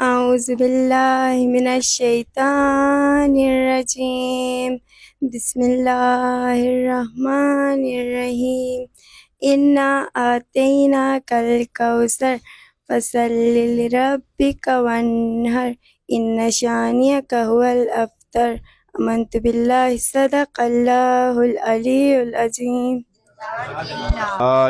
أعوذ بالله من الشيطان الرجيم بسم الله الرحمن الرحيم إنا آتيناك الكوثر فصل لربك وانهر إن شانئك هو الأبتر آمنت بالله صدق الله العلي العظيم.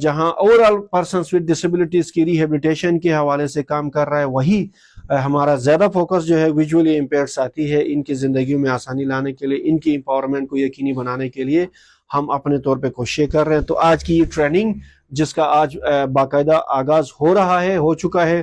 جہاں اوورال پرسنس ود ڈسیبلٹیز کی ریہیبلیٹیشن کے حوالے سے کام کر رہا ہے، وہی ہمارا زیادہ فوکس جو ہے ویژولی امپیئرڈ ساتھی ہے، ان کی زندگیوں میں آسانی لانے کے لیے، ان کی امپاورمنٹ کو یقینی بنانے کے لیے ہم اپنے طور پہ کوششیں کر رہے ہیں۔ تو آج کی یہ ٹریننگ جس کا آج باقاعدہ آغاز ہو رہا ہے، ہو چکا ہے،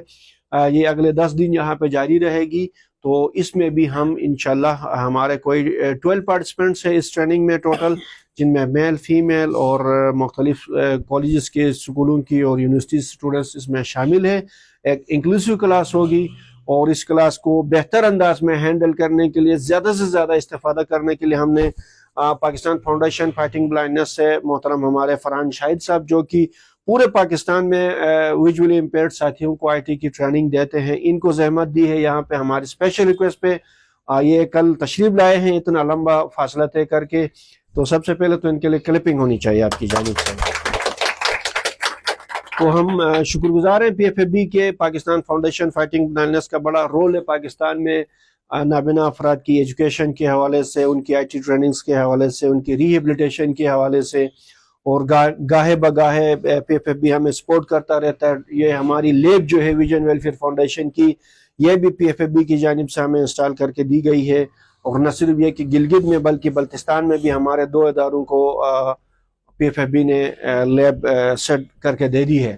یہ اگلے 10 دن یہاں پہ جاری رہے گی۔ تو اس میں بھی ہم انشاءاللہ ہمارے کوئی 12 پارٹیسپینٹس ہیں اس ٹریننگ میں ٹوٹل، جن میں میل فیمیل اور مختلف کالجز کے، اسکولوں کی اور یونیورسٹی اسٹوڈنٹس اس میں شامل ہیں۔ ایک انکلوسیو کلاس ہوگی، اور اس کلاس کو بہتر انداز میں ہینڈل کرنے کے لیے، زیادہ سے زیادہ استفادہ کرنے کے لیے ہم نے پاکستان فاؤنڈیشن فائٹنگ بلائنڈنس سے محترم ہمارے فرحان شاہد صاحب، جو کہ پورے پاکستان میں ویژولی امپیئرڈ ساتھیوں کو IT کی ٹریننگ دیتے ہیں، ان کو زحمت دی ہے یہاں پہ ہماری اسپیشل ریکویسٹ پہ۔ یہ کل تشریف لائے ہیں اتنا لمبا فاصلہ طے کر کے، تو سب سے پہلے تو ان کے لیے کلپنگ ہونی چاہیے آپ کی جانب سے۔ تو ہم شکر گزار ہیں PFAB کے، پاکستان فاؤنڈیشن فائٹنگ بلائنڈنس کا بڑا رول ہے پاکستان میں نابینا افراد کی ایجوکیشن کے حوالے سے، ان کی IT ٹریننگز کے حوالے سے، ان کی ریہیبلیٹیشن کے حوالے سے، اور گاہے بگاہے PFAB ہمیں سپورٹ کرتا رہتا ہے۔ یہ ہماری لیب جو ہے ویژن ویلفیئر فاؤنڈیشن کی، یہ بھی PFAB کی جانب سے ہمیں انسٹال کر کے دی گئی ہے، اور نہ صرف یہ کہ گلگت میں بلکہ بلتستان میں بھی ہمارے 2 اداروں کو PFAB نے لیب سیٹ کر کے دے دی ہے۔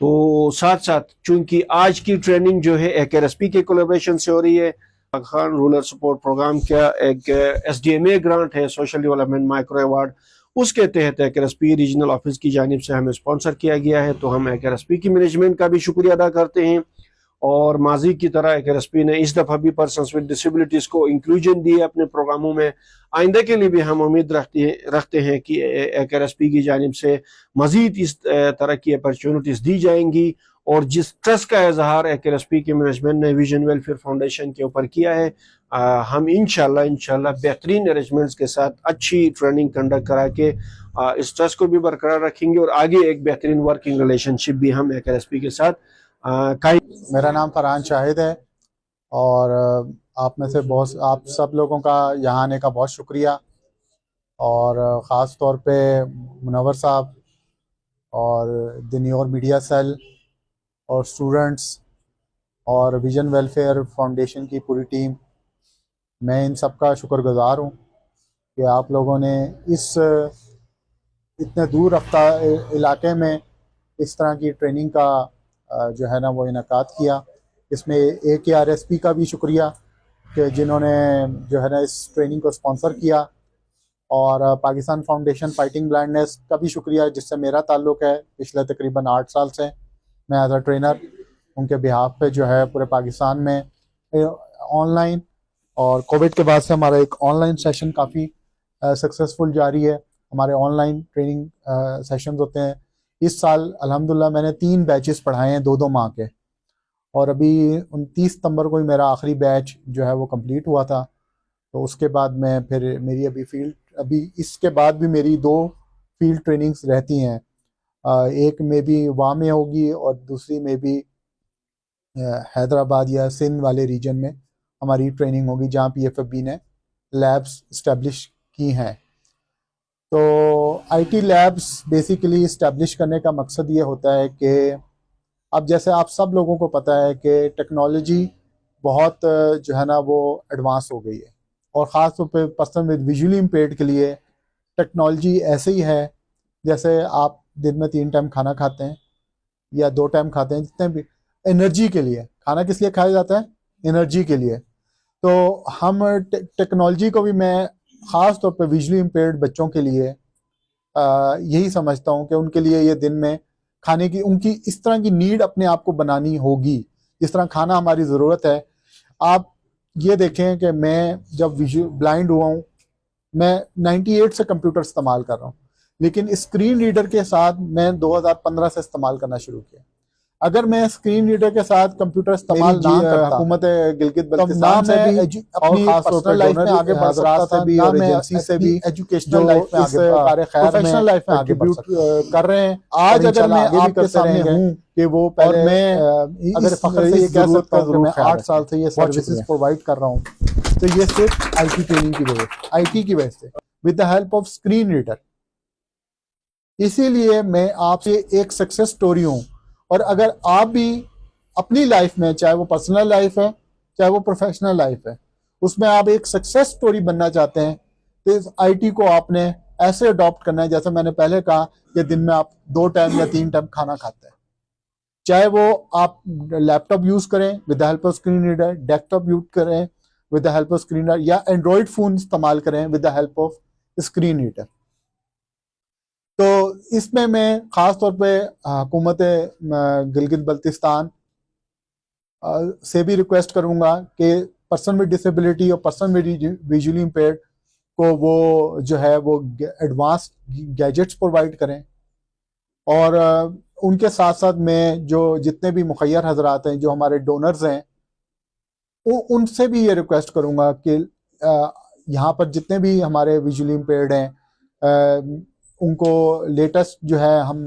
تو ساتھ ساتھ چونکہ آج کی ٹریننگ جو ہے AKRSP کے کولیبریشن سے ہو رہی ہے، خان رولر سپورٹ پروگرام کا ایک SDMA گرانٹ ہے، سوشل ڈیولپمنٹ مائکرو ایوارڈ، اس کے تحت AKRSP ریجنل آفس کی جانب سے ہمیں اسپانسر کیا گیا ہے۔ تو ہم AKRSP کی مینجمنٹ کا بھی شکریہ ادا کرتے ہیں، اور ماضی کی طرح AKRSP نے اس دفعہ بھی پرسنس ود ڈسیبلٹیز کو انکلوژن دی ہے اپنے پروگراموں میں۔ آئندہ کے لیے بھی ہم امید رکھتے ہیں کہ AKRSP کی جانب سے مزید اس طرح کی اپرچونٹیز دی جائیں گی، اور جس ٹرسٹ کا اظہار AKRSP کی مینجمنٹ نے ویژن ویلفیئر فاؤنڈیشن کے اوپر کیا ہے، ہم انشاءاللہ بہترین ارینجمنٹس کے ساتھ اچھی ٹریننگ کنڈکٹ کرا کے اس ٹرسٹ کو بھی برقرار رکھیں گے، اور آگے ایک بہترین ورکنگ ریلیشن شپ بھی ہم AKRSP کے ساتھ قائم۔ میرا نام فرحان شاہد ہے، اور آپ میں سے آپ سب لوگوں کا یہاں آنے کا بہت شکریہ، اور خاص طور پہ منور صاحب اور دی نیو یارک میڈیا سیل اور اسٹوڈنٹس اور ویژن ویلفیئر فاؤنڈیشن کی پوری ٹیم، میں ان سب کا شکر گزار ہوں کہ آپ لوگوں نے اس اتنے دور رفتہ علاقے میں اس طرح کی ٹریننگ کا جو ہے نا وہ انعقاد کیا۔ اس میں AKRSP کا بھی شکریہ کہ جنہوں نے جو ہے نا اس ٹریننگ کو اسپانسر کیا، اور پاکستان فاؤنڈیشن فائٹنگ بلائنڈنس کا بھی شکریہ جس سے میرا تعلق ہے پچھلے تقریباً 8 سال سے، میں ایز اے ٹرینر ان کے بہاف پہ جو ہے پورے پاکستان میں آن لائن، اور کووڈ کے بعد سے ہمارا ایک on line session coffee successful جاری ہے، ہمارے آن لائن ٹریننگ سیشنز ہوتے ہیں۔ اس سال الحمدللہ میں نے 3 بیچز پڑھائے ہیں 2 ماہ کے، اور ابھی 29 ستمبر کو ہی میرا آخری بیچ جو ہے وہ کمپلیٹ ہوا تھا۔ تو اس کے بعد میں پھر میری ابھی اس کے بعد بھی میری 2 فیلڈ ٹریننگز رہتی ہیں، ایک میں بھی وہاں میں ہوگی، اور دوسری میں بھی حیدرآباد یا سندھ والے ریجن میں ہماری ٹریننگ ہوگی، جہاں PFAB نے لیبس اسٹیبلش کی ہیں۔ تو IT لیبس بیسیکلی اسٹیبلش کرنے کا مقصد یہ ہوتا ہے کہ اب جیسے آپ سب لوگوں کو پتہ ہے کہ ٹیکنالوجی بہت جو ہے نا وہ ایڈوانس ہو گئی ہے، اور خاص طور پہ پرسن ود ویژولی امپیئرڈ کے لیے ٹیکنالوجی ایسے ہی ہے جیسے آپ دن میں 3 ٹائم کھانا کھاتے ہیں یا 2 ٹائم کھاتے ہیں، جتنے بھی انرجی کے لیے کھانا کس لیے کھایا جاتا ہے؟ انرجی کے لیے۔ تو ہم ٹیکنالوجی کو بھی میں خاص طور پہ ویژولی امپیئرڈ بچوں کے لیے یہی سمجھتا ہوں کہ ان کے لیے یہ دن میں کھانے کی ان کی اس طرح کی نیڈ اپنے آپ کو بنانی ہوگی، جس طرح کھانا ہماری ضرورت ہے۔ آپ یہ دیکھیں کہ میں جب بلائنڈ ہوا ہوں، میں 98 سے کمپیوٹر استعمال کر رہا ہوں، لیکن اسکرین ریڈر کے ساتھ میں 2015 سے استعمال کرنا شروع کیا۔ اگر میں اسکرین ریڈر کے ساتھ کمپیوٹر استعمال نہ کرتا، حکومت گلگت بلتستان سے بھی اپنی پرسنل لائف میں آگے بڑھ سکتا تھا، بھی اور ایجنسی سے بھی ایجوکیشنل لائف میں آگے پروفیشنل لائف میں آگے بڑھ کر رہے ہیں۔ آج اگر میں آپ کے سامنے ہوں کہ وہ پہلے میں اگر فخر سے یہ کہہ سکتا ہوں کہ میں 8 سال سے یہ سروسز پرووائڈ کر رہا ہوں، تو یہ صرف IT ٹریننگ کی وجہ سے، IT کی وجہ سے، with the help of screen reader. اسی لیے میں آپ سے ایک سکسیس سٹوری ہوں، اور اگر آپ بھی اپنی لائف میں، چاہے وہ پرسنل لائف ہے چاہے وہ پروفیشنل لائف ہے، اس میں آپ ایک سکسیس سٹوری بننا چاہتے ہیں، تو اس آئی ٹی کو آپ نے ایسے اڈاپٹ کرنا ہے جیسے میں نے پہلے کہا کہ دن میں آپ 2 ٹائم یا 3 ٹائم کھانا کھاتے ہیں، چاہے وہ آپ لیپ ٹاپ یوز کریں with the help of screen reader, desktop use کریں with the help of screen reader, یا اینڈرائڈ فون استعمال کریں with the help of screen reader. تو اس میں خاص طور پہ حکومت گلگت بلتستان سے بھی ریکویسٹ کروں گا کہ پرسن ود ڈسیبلٹی اور پرسن ود ویژولی امپیئرڈ کو وہ جو ہے وہ ایڈوانس گیجٹس پرووائڈ کریں، اور ان کے ساتھ ساتھ میں جو جتنے بھی مخیر حضرات ہیں جو ہمارے ڈونرز ہیں ان سے بھی یہ ریکویسٹ کروں گا کہ یہاں پر جتنے بھی ہمارے ویژولی امپیئرڈ ہیں ان کو لیٹسٹ جو ہے ہم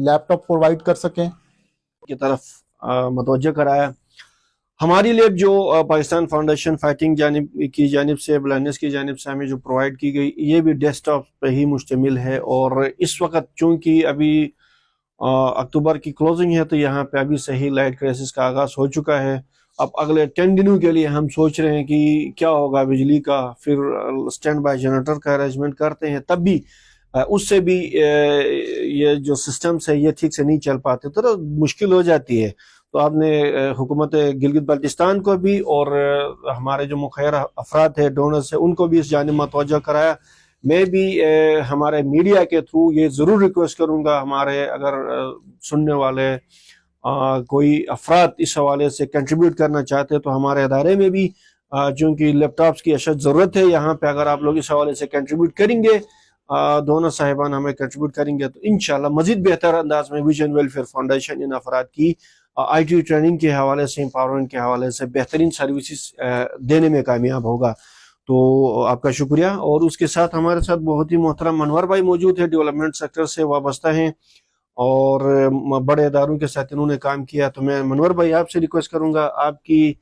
لیپ ٹاپ پرووائڈ کر سکیں کی طرف متوجہ کرایا۔ ہماری لیب جو پاکستان فاؤنڈیشن فائٹنگ کی جانب سے، بلائنڈنس کی جانب سے ہمیں جو پرووائڈ کی گئی، یہ بھی ڈیسک ٹاپ پہ ہی مشتمل ہے، اور اس وقت چونکہ ابھی اکتوبر کی کلوزنگ ہے تو یہاں پہ ابھی صحیح لائٹ کرائسس کا آغاز ہو چکا ہے۔ اب اگلے 10 دنوں کے لیے ہم سوچ رہے ہیں کہ کیا ہوگا بجلی کا، پھر اسٹینڈ بائی جنریٹر کا ارینجمنٹ کرتے ہیں، تب بھی اس سے بھی یہ جو سسٹمز ہے یہ ٹھیک سے نہیں چل پاتے تو مشکل ہو جاتی ہے۔ تو آپ نے حکومت گلگت بلتستان کو بھی اور ہمارے جو مخیر افراد ہیں، ڈونرز ہیں، ان کو بھی اس جانب متوجہ کرایا۔ میں بھی ہمارے میڈیا کے تھرو یہ ضرور ریکویسٹ کروں گا، ہمارے اگر سننے والے کوئی افراد اس حوالے سے کنٹریبیوٹ کرنا چاہتے ہیں تو ہمارے ادارے میں بھی چونکہ لیپ ٹاپس کی اشد ضرورت ہے یہاں پہ، اگر آپ لوگ اس حوالے سے کنٹریبیوٹ کریں گے، دونوں صاحبان ہمیں کنٹریبیوٹ کریں گے، تو انشاءاللہ مزید بہتر انداز میں ویژن ویلفیئر فاؤنڈیشن ان افراد کی آئی ٹی ٹریننگ کے حوالے سے، امپاورمنٹ کے حوالے سے بہترین سروسز دینے میں کامیاب ہوگا۔ تو آپ کا شکریہ۔ اور اس کے ساتھ ہمارے ساتھ بہت ہی محترم منور بھائی موجود ہیں، ڈیولپمنٹ سیکٹر سے وابستہ ہیں اور بڑے اداروں کے ساتھ انہوں نے کام کیا۔ تو میں منور بھائی آپ سے ریکویسٹ کروں گا، آپ کی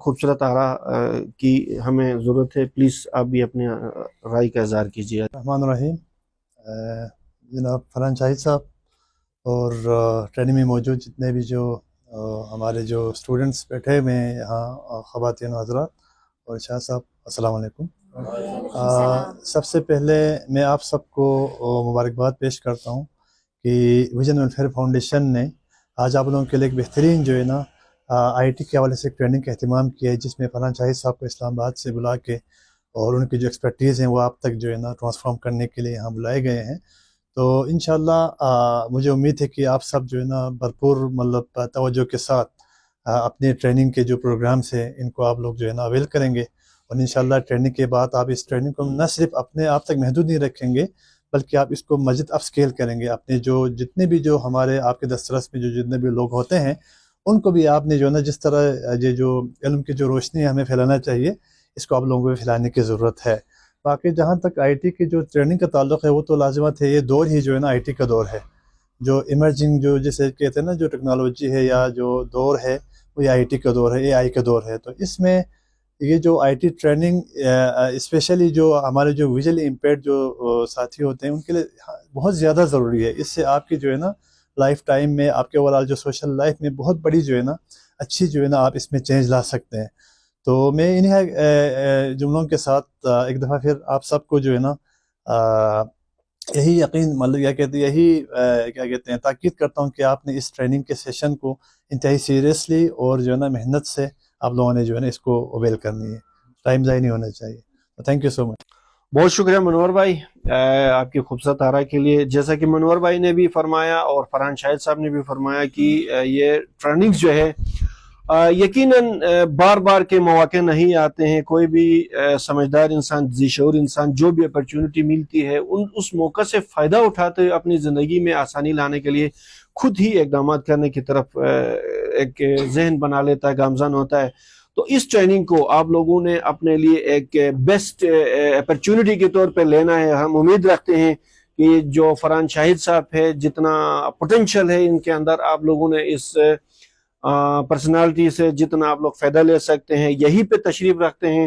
خوبصورت آراء کی ہمیں ضرورت ہے، پلیز آپ بھی اپنے رائے کا اظہار کیجیے۔ الرحمن الرحیم۔ جناب فرحان شاہد صاحب اور ٹریننگ میں موجود جتنے بھی جو ہمارے جو اسٹوڈنٹس بیٹھے ہوئے ہیں یہاں، خواتین و حضرات اور شاہ صاحب، السلام علیکم۔ سب سے پہلے میں آپ سب کو مبارکباد پیش کرتا ہوں کہ ویژن ویلفیئر فاؤنڈیشن نے آج آپ لوگوں کے لیے ایک بہترین جو ہے نا آئی ٹی کے حوالے سے ایک ٹریننگ کا اہتمام کیا ہے، جس میں فرحان شاہد صاحب کو اسلام آباد سے بلا کے اور ان کی جو ایکسپرٹیز ہیں وہ آپ تک جو ہے نا ٹرانسفارم کرنے کے لیے یہاں بلائے گئے ہیں۔ تو انشاءاللہ مجھے امید ہے کہ آپ سب جو ہے نا بھرپور مطلب توجہ کے ساتھ اپنے ٹریننگ کے جو پروگرامس ہیں ان کو آپ لوگ جو ہے نا اویل کریں گے، اور انشاءاللہ ٹریننگ کے بعد آپ اس ٹریننگ کو نہ صرف اپنے آپ تک محدود نہیں رکھیں گے بلکہ آپ اس کو مزید اپ اسکیل کریں گے۔ اپنے جو جتنے بھی جو ہمارے آپ کے دسترس میں جو جتنے بھی لوگ ہوتے ہیں ان کو بھی آپ نے جو ہے نا جس طرح یہ جو علم کی جو روشنی ہمیں پھیلانا چاہیے اس کو آپ لوگوں کو پھیلانے کی ضرورت ہے۔ باقی جہاں تک آئی ٹی کی جو ٹریننگ کا تعلق ہے وہ تو لازمت ہے، یہ دور ہی جو ہے نا آئی ٹی کا دور ہے، جو ایمرجنگ جو جسے کہتے ہیں نا جو ٹیکنالوجی ہے یا جو دور ہے وہ آئی ٹی کا دور ہے، اے آئی کا دور ہے۔ تو اس میں یہ جو آئی ٹی ٹریننگ اسپیشلی جو ہمارے جو ویژولی امپیئرڈ جو ساتھی ہوتے ہیں ان کے لیے بہت زیادہ ضروری ہے۔ اس سے آپ کی جو ہے نا لائف ٹائم میں، آپ کے اوورال جو سوشل لائف میں بہت بڑی جو ہے نا اچھی جو ہے نا آپ اس میں چینج لا سکتے ہیں۔ تو میں انہیں جملوں کے ساتھ ایک دفعہ پھر آپ سب کو جو ہے نا یہی یقین مطلب کیا کہتے ہیں تاکید کرتا ہوں کہ آپ نے اس ٹریننگ کے سیشن کو انتہائی سیریسلی اور جو ہے نا محنت سے آپ لوگوں نے جو ہے نا اس کو اویل کرنی ہے، ٹائم ضائع نہیں ہونا چاہیے۔ تھینک یو سو مچ۔ بہت شکریہ منور بھائی آپ کی خوبصورت آراء کے لیے۔ جیسا کہ منور بھائی نے بھی فرمایا اور فرحان شاہد صاحب نے بھی فرمایا کہ یہ ٹریننگز جو ہے یقیناً بار بار کے مواقع نہیں آتے ہیں، کوئی بھی سمجھدار انسان، ذی شعور انسان جو بھی اپرچونٹی ملتی ہے اس موقع سے فائدہ اٹھاتے ہوئے اپنی زندگی میں آسانی لانے کے لیے خود ہی اقدامات کرنے کی طرف ایک ذہن بنا لیتا ہے، گامزن ہوتا ہے۔ تو اس ٹریننگ کو آپ لوگوں نے اپنے لیے ایک بیسٹ اپرچونٹی کے طور پہ لینا ہے۔ ہم امید رکھتے ہیں کہ جو فرحان شاہد صاحب ہے، جتنا پوٹینشیل ہے ان کے اندر، آپ لوگوں نے اس پرسنالٹی سے جتنا آپ لوگ فائدہ لے سکتے ہیں، یہی پہ تشریف رکھتے ہیں